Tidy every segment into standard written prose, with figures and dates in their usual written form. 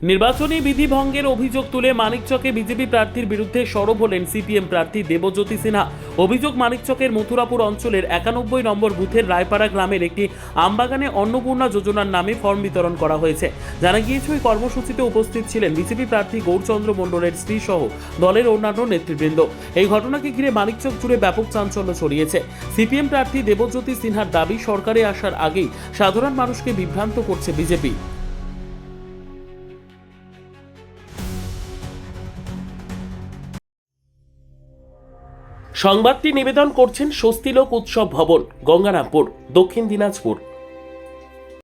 নির্বাচনী বিধি ভঙ্গের অভিযোগ তুলে মানিকচকে বিজেপি প্রার্থীর বিরুদ্ধে সরব হলেন সিপিএম প্রার্থী দেবজ্যোতি সিনহা। অভিযোগ, মানিকচকের মথুরাপুর অঞ্চলের 91 নম্বর বুথের রায়পাড়া গ্রামের একটি আমবাগানে অন্নপূর্ণা যোজনার নামে ফর্ম বিতরণ করা হয়েছে। জানা গিয়েছে, ওই কর্মসূচিতে উপস্থিত ছিলেন বিজেপি প্রার্থী গৌরচন্দ্র মণ্ডলের স্ত্রী সহ দলের অন্যান্য নেতৃবৃন্দ। এই ঘটনাকে ঘিরে মানিকচক জুড়ে ব্যাপক চাঞ্চল্য ছড়িয়েছে। সিপিএম প্রার্থী দেবজ্যোতি সিনহার দাবি, সরকারে আসার আগেই সাধারণ মানুষকে বিভ্রান্ত করছে বিজেপি। সংবাদটি নিবেদন করছেন স্বস্তিলোক উৎসব ভবন, গঙ্গারামপুর, দক্ষিণ দিনাজপুর।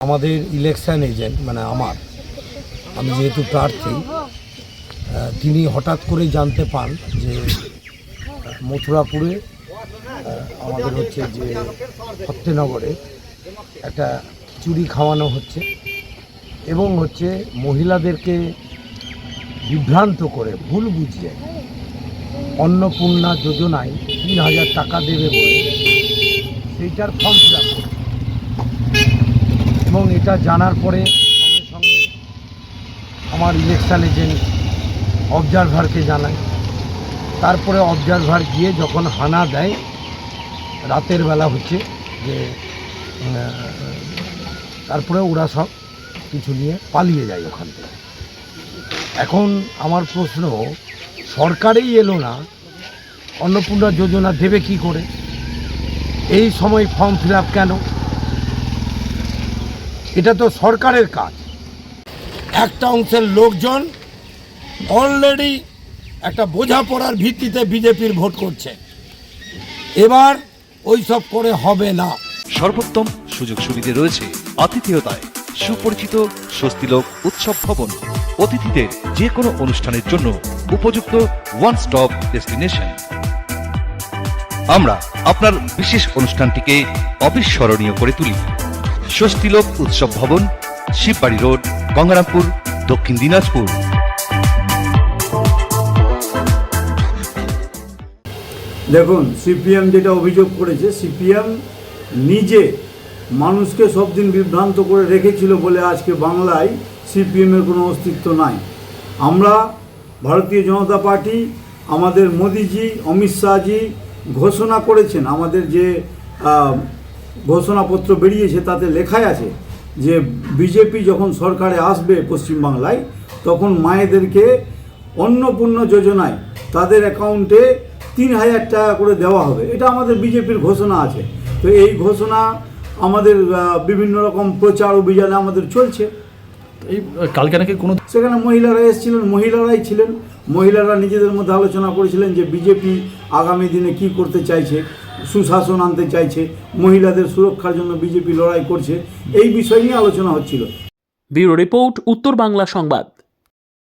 আমাদের ইলেকশন এজেন্ট আমি যেহেতু প্রার্থী, তিনি হঠাৎ করে জানতে পান যে মথুরাপুরে আমাদের হচ্ছে যে ফতেনগরে একটা খিচুড়ি খাওয়ানো হচ্ছে এবং হচ্ছে মহিলাদেরকে বিভ্রান্ত করে ভুল বুঝিয়ে অন্নপূর্ণা যোজনায় 3000 টাকা দেবে বলে সেইটার ফর্ম ফিল আপ করছে। এবং এটা জানার পরে সঙ্গে সঙ্গে আমার ইলেকশন এজেন্ট অবজারভারকে জানায়। তারপরে অবজারভার গিয়ে যখন হানা দেয়, রাতের বেলা হচ্ছে যে তারপরে ওরা সব কিছু নিয়ে পালিয়ে যায় ওখান থেকে। এখন আমার প্রশ্ন, সরকারেই এলো না, অন্নপূর্ণা যোজনা দেবে কি করে? এই সময় ফর্ম ফিল আপ কেন? এটা তো সরকারের কাজ। একটা অংশের লোকজন অলরেডি একটা বোঝাপড়ার ভিত্তিতে বিজেপির ভোট করছে। এবার ওই সব করে হবে না। সর্বোত্তম সুযোগ সুবিধে রয়েছে আতিথেয়তায়। সুপরিচিত স্বস্তিলোক উৎসব ভবন, অতিথিদের যে কোনো অনুষ্ঠানের জন্য উপযুক্ত ওয়ান স্টপ ডেস্টিনেশন। আমরা আপনার বিশেষ অনুষ্ঠানটিকে অবিস্মরণীয় করে তুলি। স্বস্তিলোক উৎসব ভবন, শিববাড়ি রোড, গঙ্গারামপুর, দক্ষিণ দিনাজপুর। দেখুন, সিপিএম যেটা অভিযোগ করেছে, সিপিএম নিজে মানুষকে সব দিন বিভ্রান্ত করে রেখেছিল বলে আজকে বাংলায় সিপিএমের কোনো অস্তিত্ব নাই। আমরা ভারতীয় জনতা পার্টি, আমাদের মোদিজি, অমিত শাহজি ঘোষণা করেছেন, আমাদের যে ঘোষণাপত্র বেরিয়েছে তাতে লেখাই আছে যে বিজেপি যখন সরকারে আসবে পশ্চিমবাংলায়, তখন মায়েদেরকে অন্নপূর্ণা যোজনায় তাদের অ্যাকাউন্টে 3000 টাকা করে দেওয়া হবে। এটা আমাদের বিজেপির ঘোষণা আছে। তো এই ঘোষণা আমাদের বিভিন্ন রকম প্রচার অভিযানে আমাদের চলছে। এই কালকে নাকি কোনো সেখানে মহিলারা এসেছিলেন, মহিলারাই ছিলেন। মহিলারা নিজেদের মধ্যে আলোচনা করেছিলেন যে বিজেপি আগামী দিনে কি করতে চাইছে, সুশাসন আনতে চাইছে, মহিলাদের সুরক্ষার জন্য বিজেপি লড়াই করছে, এই বিষয় নিয়ে আলোচনা হচ্ছিল। ব্যুরো রিপোর্ট, উত্তর বাংলা সংবাদ।